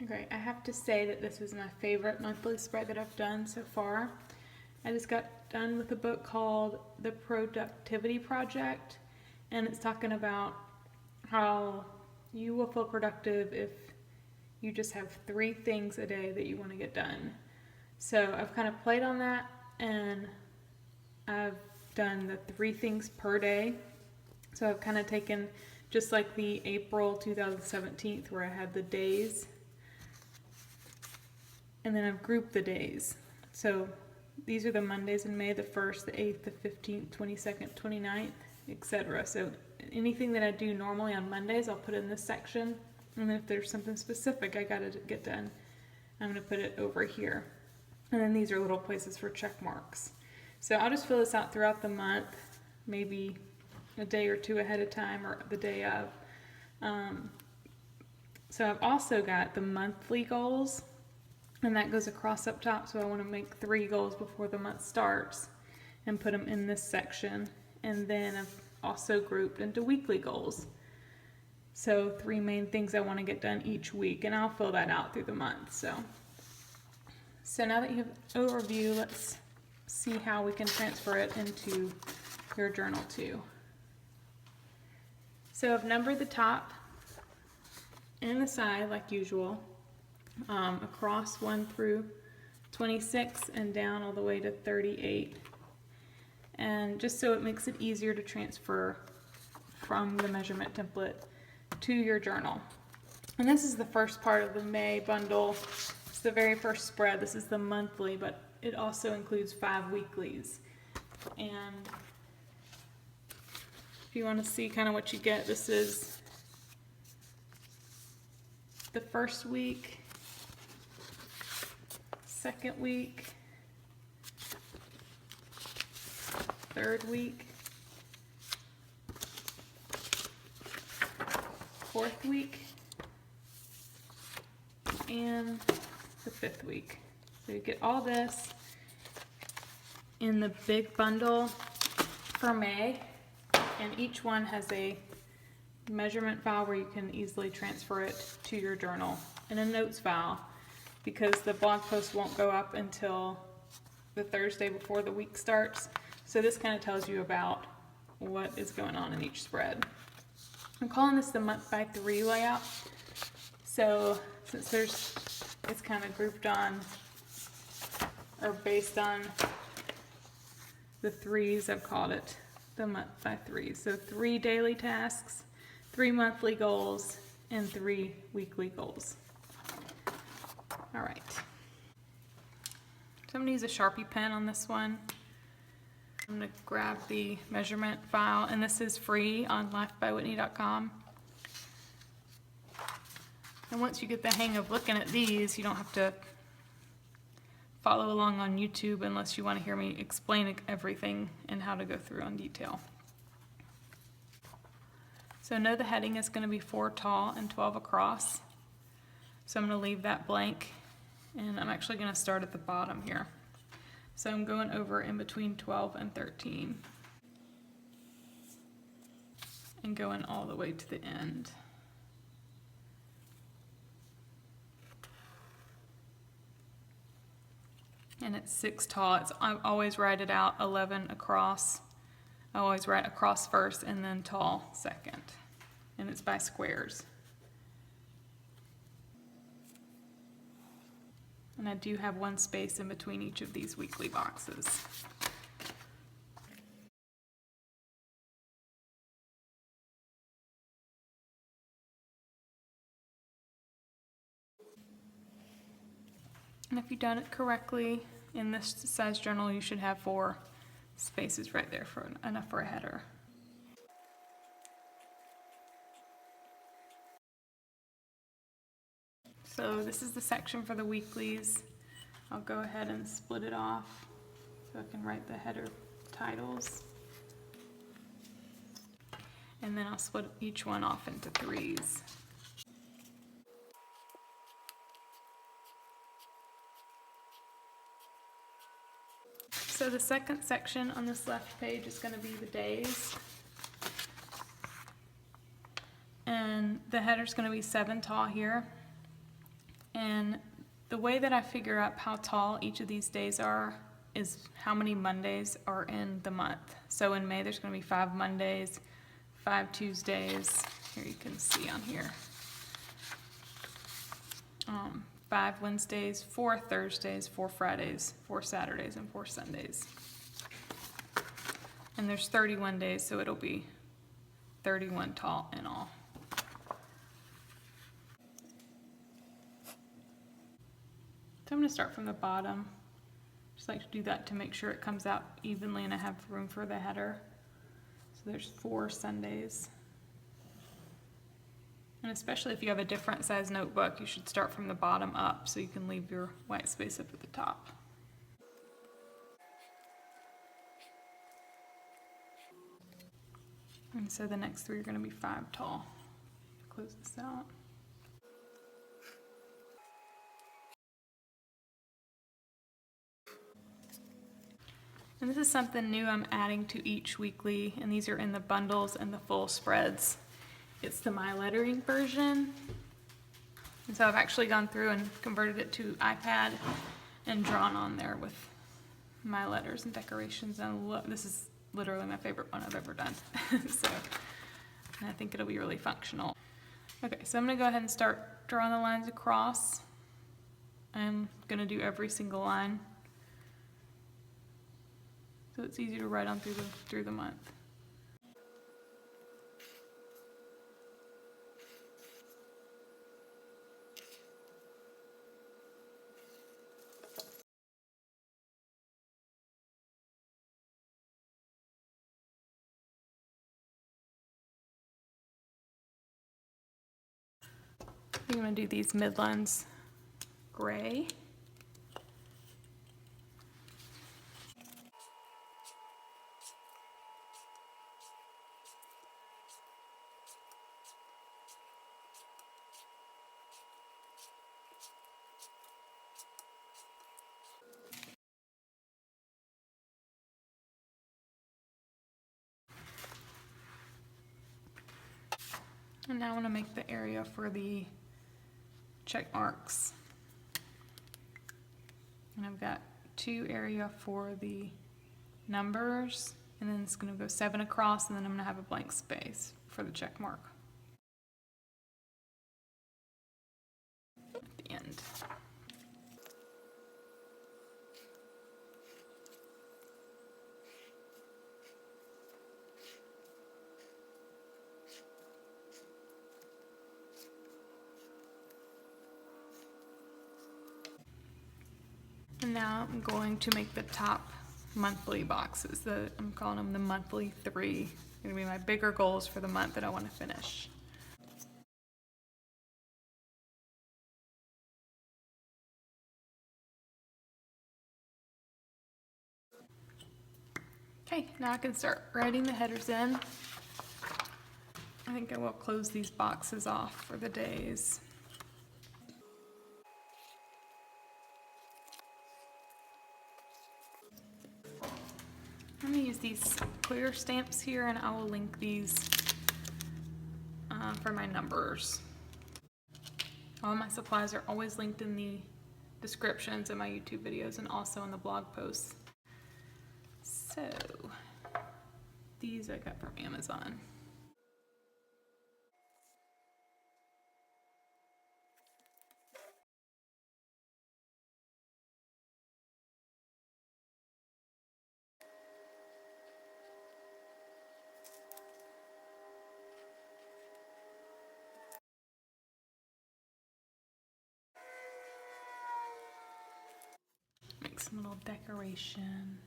Okay, I have to say that this was my favorite monthly spread that I've done so far. I just got done with a book called The Productivity Project, and it's talking about how you will feel productive if you just have 3 things a day that you want to get done. So I've kind of played on that, and I've done the 3 things per day. So I've kind of taken just like the April 2017 where I had the days, and then I've grouped the days. So these are the Mondays in May, the 1st, the 8th, the 15th, 22nd, 29th, etc. So anything that I do normally on Mondays, I'll put in this section. And then if there's something specific I gotta get done, I'm gonna put it over here. And then these are little places for check marks. So I'll just fill this out throughout the month, maybe a day or 2 ahead of time or the day of. So I've also got the monthly goals, and that goes across up top. So I want to make 3 goals before the month starts and put them in this section. And then I've also grouped into weekly goals. So 3 main things I want to get done each week, and I'll fill that out through the month. So now that you have an overview, let's see how we can transfer it into your journal too. So I've numbered the top and the side like usual, across 1 through 26 and down all the way to 38. And just so it makes it easier to transfer from the measurement template to your journal. And this is the first part of the May bundle. It's the very first spread. This is the monthly, but it also includes 5 weeklies. And if you want to see kind of what you get, this is the first week, second week, third week, fourth week, and the 5th week. So you get all this in the big bundle for May, and each one has a measurement file where you can easily transfer it to your journal, and a notes file, because the blog post won't go up until the Thursday before the week starts. So this kind of tells you about what is going on in each spread. I'm calling this the month by 3 layout. So since it's kind of grouped on or based on the 3s, I've called it the month by 3. So 3 daily tasks, 3 monthly goals, and 3 weekly goals. All right. So I'm going to use a Sharpie pen on this one. I'm going to grab the measurement file, and this is free on lifebywhitney.com. And once you get the hang of looking at these, you don't have to follow along on YouTube unless you want to hear me explain everything and how to go through in detail. So know the heading is going to be 4 tall and 12 across. So I'm going to leave that blank, and I'm actually going to start at the bottom here. So I'm going over in between 12 and 13 and going all the way to the end. And it's 6 tall. I always write it out 11 across. I always write across first and then tall second. And it's by squares. And I do have 1 space in between each of these weekly boxes. And if you've done it correctly, in this size journal you should have 4 spaces right there for enough for a header. So this is the section for the weeklies. I'll go ahead and split it off so I can write the header titles. And then I'll split each one off into 3s. So the second section on this left page is going to be the days. And the header's going to be 7 tall here. And the way that I figure out how tall each of these days are is how many Mondays are in the month. So in May, there's going to be 5 Mondays, 5 Tuesdays. Here you can see on here. 5 Wednesdays, 4 Thursdays, 4 Fridays, 4 Saturdays, and 4 Sundays. And there's 31 days, so it'll be 31 tall in all. So I'm going to start from the bottom. Just like to do that to make sure it comes out evenly and I have room for the header. So there's 4 Sundays. And especially if you have a different size notebook, you should start from the bottom up so you can leave your white space up at the top. And so the next 3 are going to be 5 tall. Close this out. And this is something new I'm adding to each weekly, and these are in the bundles and the full spreads. It's the My Lettering version. And so I've actually gone through and converted it to iPad and drawn on there with my letters and decorations. And look, this is literally my favorite one I've ever done. So I think it'll be really functional. Okay, so I'm gonna go ahead and start drawing the lines across. I'm gonna do every single line, so it's easy to write on through the month. I'm going to do these midlines gray. And now I want to make the area for the check marks. And I've got 2 area for the numbers, and then it's going to go 7 across, and then I'm going to have a blank space for the check mark at the end. And now I'm going to make the top monthly boxes. I'm calling them the monthly 3. They're going to be my bigger goals for the month that I want to finish. Okay, now I can start writing the headers in. I think I will close these boxes off for the days. I'm going to use these clear stamps here, and I will link these for my numbers. All my supplies are always linked in the descriptions of my YouTube videos and also in the blog posts. So these I got from Amazon. Make some little decoration.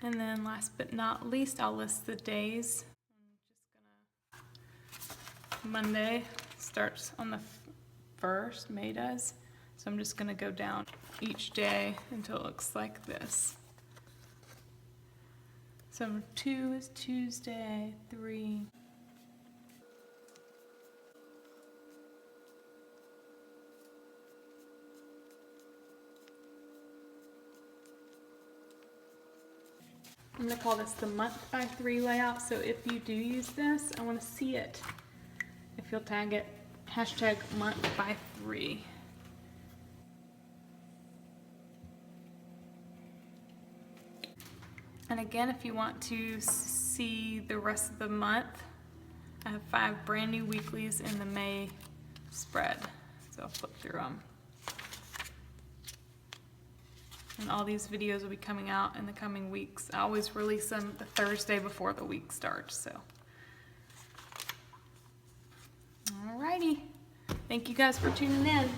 And then last but not least, I'll list the days. I'm just gonna, Monday starts on the 1st, May does. So I'm just gonna go down each day until it looks like this. So 2 is Tuesday, 3. I'm gonna call this the month by 3 layout. So if you do use this, I wanna see it. If you'll tag it, hashtag month by 3. And again, if you want to see the rest of the month, I have 5 brand new weeklies in the May spread. So I'll flip through them. And all these videos will be coming out in the coming weeks. I always release them the Thursday before the week starts, so. Alrighty. Thank you guys for tuning in.